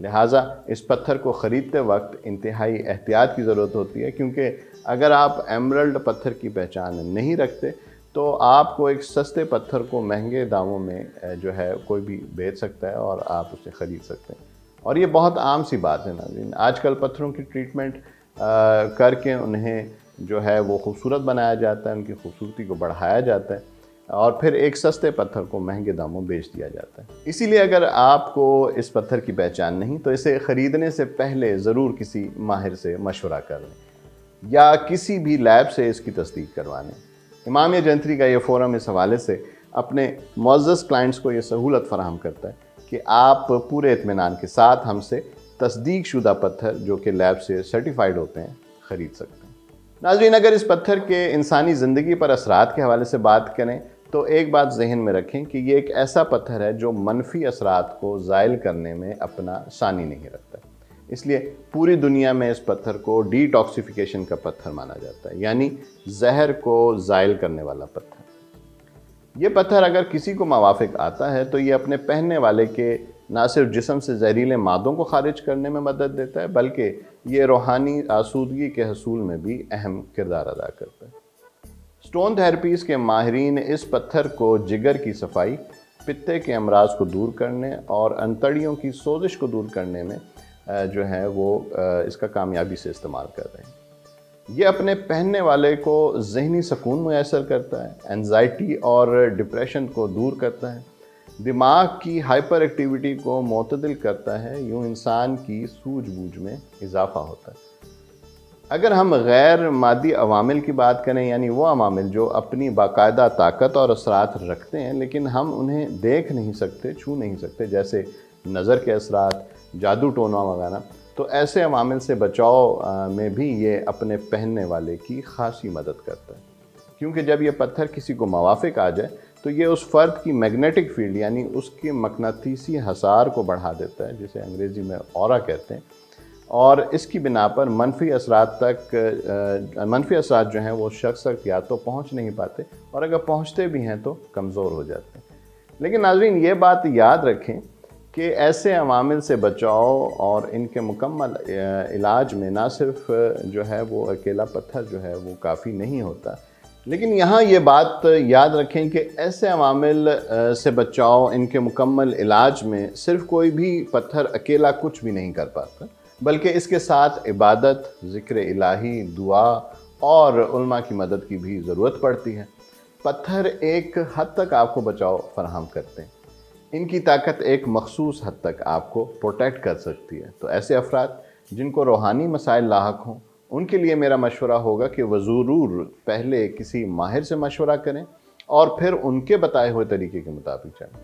لہٰذا اس پتھر کو خریدتے وقت انتہائی احتیاط کی ضرورت ہوتی ہے، کیونکہ اگر آپ ایمرلڈ پتھر کی پہچان نہیں رکھتے تو آپ کو ایک سستے پتھر کو مہنگے داموں میں جو ہے کوئی بھی بیچ سکتا ہے اور آپ اسے خرید سکتے ہیں۔ اور یہ بہت عام سی بات ہے ناظرین، آج کل پتھروں کی ٹریٹمنٹ کر کے انہیں جو ہے وہ خوبصورت بنایا جاتا ہے، ان کی خوبصورتی کو بڑھایا جاتا ہے اور پھر ایک سستے پتھر کو مہنگے داموں بیچ دیا جاتا ہے۔ اسی لیے اگر آپ کو اس پتھر کی پہچان نہیں تو اسے خریدنے سے پہلے ضرور کسی ماہر سے مشورہ کر لیں یا کسی بھی لیب سے اس کی تصدیق کروا لیں۔ امام جنتری کا یہ فورم اس حوالے سے اپنے معزز کلائنٹس کو یہ سہولت فراہم کرتا ہے کہ آپ پورے اطمینان کے ساتھ ہم سے تصدیق شدہ پتھر جو کہ لیب سے سرٹیفائیڈ ہوتے ہیں خرید سکتے ہیں۔ ناظرین، اگر اس پتھر کے انسانی زندگی پر اثرات کے حوالے سے بات کریں تو ایک بات ذہن میں رکھیں کہ یہ ایک ایسا پتھر ہے جو منفی اثرات کو زائل کرنے میں اپنا ثانی نہیں رکھتا، اس لیے پوری دنیا میں اس پتھر کو ڈی ٹاکسیفیکیشن کا پتھر مانا جاتا ہے، یعنی زہر کو زائل کرنے والا پتھر۔ یہ پتھر اگر کسی کو موافق آتا ہے تو یہ اپنے پہننے والے کے نہ صرف جسم سے زہریلے مادوں کو خارج کرنے میں مدد دیتا ہے بلکہ یہ روحانی آسودگی کے حصول میں بھی اہم کردار ادا کرتا ہے۔ سٹون تھراپیز کے ماہرین اس پتھر کو جگر کی صفائی، پتے کے امراض کو دور کرنے اور انتڑیوں کی سوزش کو دور کرنے میں جو ہے وہ اس کا کامیابی سے استعمال کر رہے ہیں۔ یہ اپنے پہننے والے کو ذہنی سکون میسر کرتا ہے، انزائٹی اور ڈپریشن کو دور کرتا ہے، دماغ کی ہائپر ایکٹیویٹی کو معتدل کرتا ہے، یوں انسان کی سوجھ بوجھ میں اضافہ ہوتا ہے۔ اگر ہم غیر مادی عوامل کی بات کریں، یعنی وہ عوامل جو اپنی باقاعدہ طاقت اور اثرات رکھتے ہیں لیکن ہم انہیں دیکھ نہیں سکتے، چھو نہیں سکتے، جیسے نظر کے اثرات، جادو ٹونا وغیرہ، تو ایسے عوامل سے بچاؤ میں بھی یہ اپنے پہننے والے کی خاصی مدد کرتا ہے، کیونکہ جب یہ پتھر کسی کو موافق آ جائے تو یہ اس فرد کی میگنیٹک فیلڈ یعنی اس کے مقناطیسی حصار کو بڑھا دیتا ہے، جسے انگریزی میں اورا کہتے ہیں، اور اس کی بنا پر منفی اثرات جو ہیں وہ شخص تک یا تو پہنچ نہیں پاتے اور اگر پہنچتے بھی ہیں تو کمزور ہو جاتے ہیں۔ لیکن ناظرین، یہ بات یاد رکھیں کہ ایسے عوامل سے بچاؤ اور ان کے مکمل علاج میں نہ صرف جو ہے وہ اکیلا پتھر جو ہے وہ کافی نہیں ہوتا، لیکن یہاں یہ بات یاد رکھیں کہ ایسے عوامل سے بچاؤ، ان کے مکمل علاج میں صرف کوئی بھی پتھر اکیلا کچھ بھی نہیں کر پاتا، بلکہ اس کے ساتھ عبادت، ذکر الہی، دعا اور علماء کی مدد کی بھی ضرورت پڑتی ہے۔ پتھر ایک حد تک آپ کو بچاؤ فراہم کرتے ہیں، ان کی طاقت ایک مخصوص حد تک آپ کو پروٹیکٹ کر سکتی ہے۔ تو ایسے افراد جن کو روحانی مسائل لاحق ہوں، ان کے لیے میرا مشورہ ہوگا کہ وہ ضرور پہلے کسی ماہر سے مشورہ کریں اور پھر ان کے بتائے ہوئے طریقے کے مطابق چلیں۔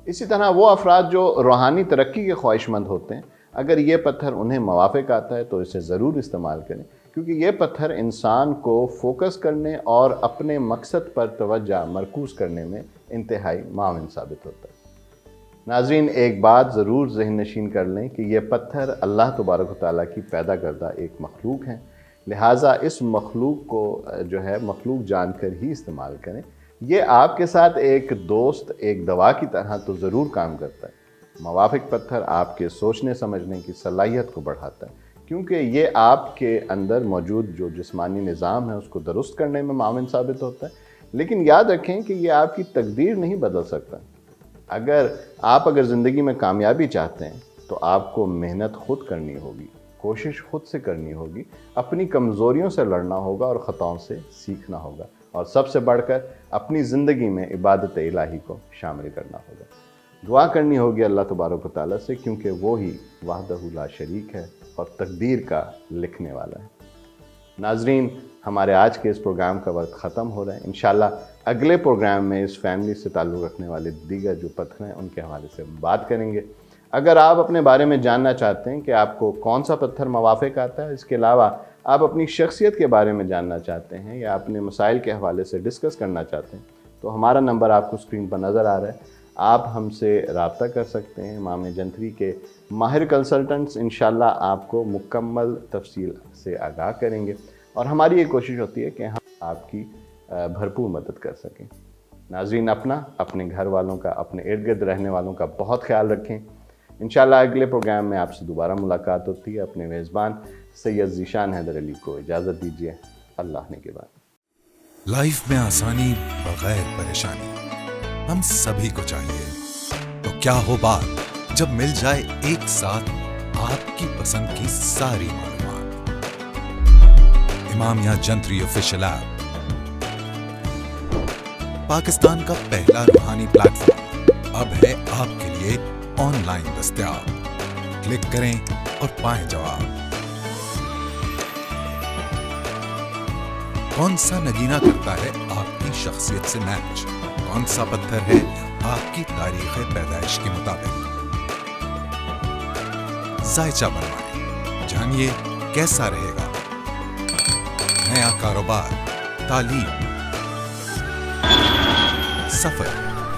اسی طرح وہ افراد جو روحانی ترقی کے خواہش مند ہوتے ہیں، اگر یہ پتھر انہیں موافق آتا ہے تو اسے ضرور استعمال کریں، کیونکہ یہ پتھر انسان کو فوکس کرنے اور اپنے مقصد پر توجہ مرکوز کرنے میں انتہائی معاون ثابت ہوتا ہے۔ ناظرین، ایک بات ضرور ذہن نشین کر لیں کہ یہ پتھر اللہ تبارک و تعالیٰ کی پیدا کردہ ایک مخلوق ہیں، لہٰذا اس مخلوق کو جو ہے مخلوق جان کر ہی استعمال کریں۔ یہ آپ کے ساتھ ایک دوست، ایک دوا کی طرح تو ضرور کام کرتا ہے۔ موافق پتھر آپ کے سوچنے سمجھنے کی صلاحیت کو بڑھاتا ہے، کیونکہ یہ آپ کے اندر موجود جو جسمانی نظام ہے اس کو درست کرنے میں معاون ثابت ہوتا ہے۔ لیکن یاد رکھیں کہ یہ آپ کی تقدیر نہیں بدل سکتا۔ اگر زندگی میں کامیابی چاہتے ہیں تو آپ کو محنت خود کرنی ہوگی، کوشش خود سے کرنی ہوگی، اپنی کمزوریوں سے لڑنا ہوگا اور خطاؤں سے سیکھنا ہوگا، اور سب سے بڑھ کر اپنی زندگی میں عبادت الہی کو شامل کرنا ہوگا۔ دعا کرنی ہوگی اللہ تبارک و تعالیٰ سے، کیونکہ وہی وحدہ لا شریک ہے اور تقدیر کا لکھنے والا ہے۔ ناظرین، ہمارے آج کے اس پروگرام کا وقت ختم ہو رہا ہے۔ انشاءاللہ اگلے پروگرام میں اس فیملی سے تعلق رکھنے والے دیگر جو پتھر ہیں ان کے حوالے سے بات کریں گے۔ اگر آپ اپنے بارے میں جاننا چاہتے ہیں کہ آپ کو کون سا پتھر موافق آتا ہے، اس کے علاوہ آپ اپنی شخصیت کے بارے میں جاننا چاہتے ہیں یا اپنے مسائل کے حوالے سے ڈسکس کرنا چاہتے ہیں، تو ہمارا نمبر آپ کو اسکرین پر نظر آ رہا ہے، آپ ہم سے رابطہ کر سکتے ہیں۔ امام جنتری کے ماہر کنسلٹنٹس انشاءاللہ آپ کو مکمل تفصیل سے آگاہ کریں گے، اور ہماری یہ کوشش ہوتی ہے کہ ہم آپ کی بھرپور مدد کر سکیں۔ ناظرین، اپنا، اپنے گھر والوں کا، اپنے ارد گرد رہنے والوں کا بہت خیال رکھیں۔ انشاءاللہ اگلے پروگرام میں آپ سے دوبارہ ملاقات ہوتی ہے. اپنے میزبان سید ذیشان حیدر علی کو اجازت دیجیے. اللہ نے کے بعد. لائف میں آسانی بغیر پریشانی ہم سبھی کو چاہیے. تو کیا ہو بات جب مل جائے ایک ساتھ آپ کی پسند کی ساری معلومات. امامیہ جنتری آفیشیل ایپ پاکستان کا پہلا روحانی پلیٹ فارم اب ہے آپ کے لیے آن لائن دستیاب. کلک کریں اور پائیں جواب. کون سا نگینہ کرتا ہے آپ کی شخصیت سے میچ؟ کون سا پتھر ہے آپ کی تاریخ پیدائش کے مطابق؟ ذائچہ بنوائیں. جانیے کیسا رہے گا نیا کاروبار، تعلیم، سفر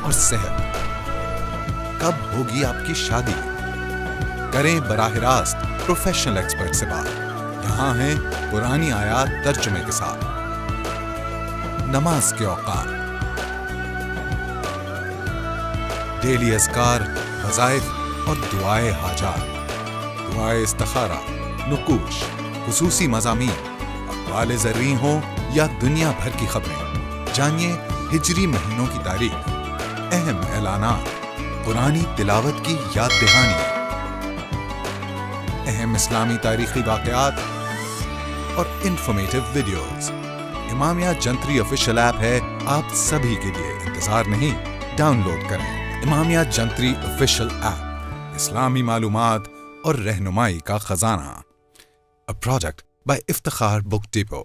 اور صحت. کب ہوگی آپ کی شادی؟ کریں براہ راست پروفیشنل ایکسپرٹ سے بات. یہاں ہیں قرآنی آیات ترجمے کے ساتھ. نماز کے اوقات، ڈیلی اذکار، وظائف اور دعائے حاجات، دعائے استخارہ، نقوش، خصوصی مضامین، اقوال زرعی ہوں یا دنیا بھر کی خبریں. جانیے ہجری مہینوں کی تاریخ، اہم اعلانات، قرآنی تلاوت کی یاد دہانی، اہم اسلامی تاریخی واقعات اور انفارمیٹیو ویڈیوز. امامیہ جنتری آفیشیل ایپ ہے آپ سبھی کے لیے. انتظار نہیں، ڈاؤن لوڈ کریں. امامیہ جنتری آفیشیل ایپ، اسلامی معلومات اور رہنمائی کا خزانہ. A project by Iftikhar book depot.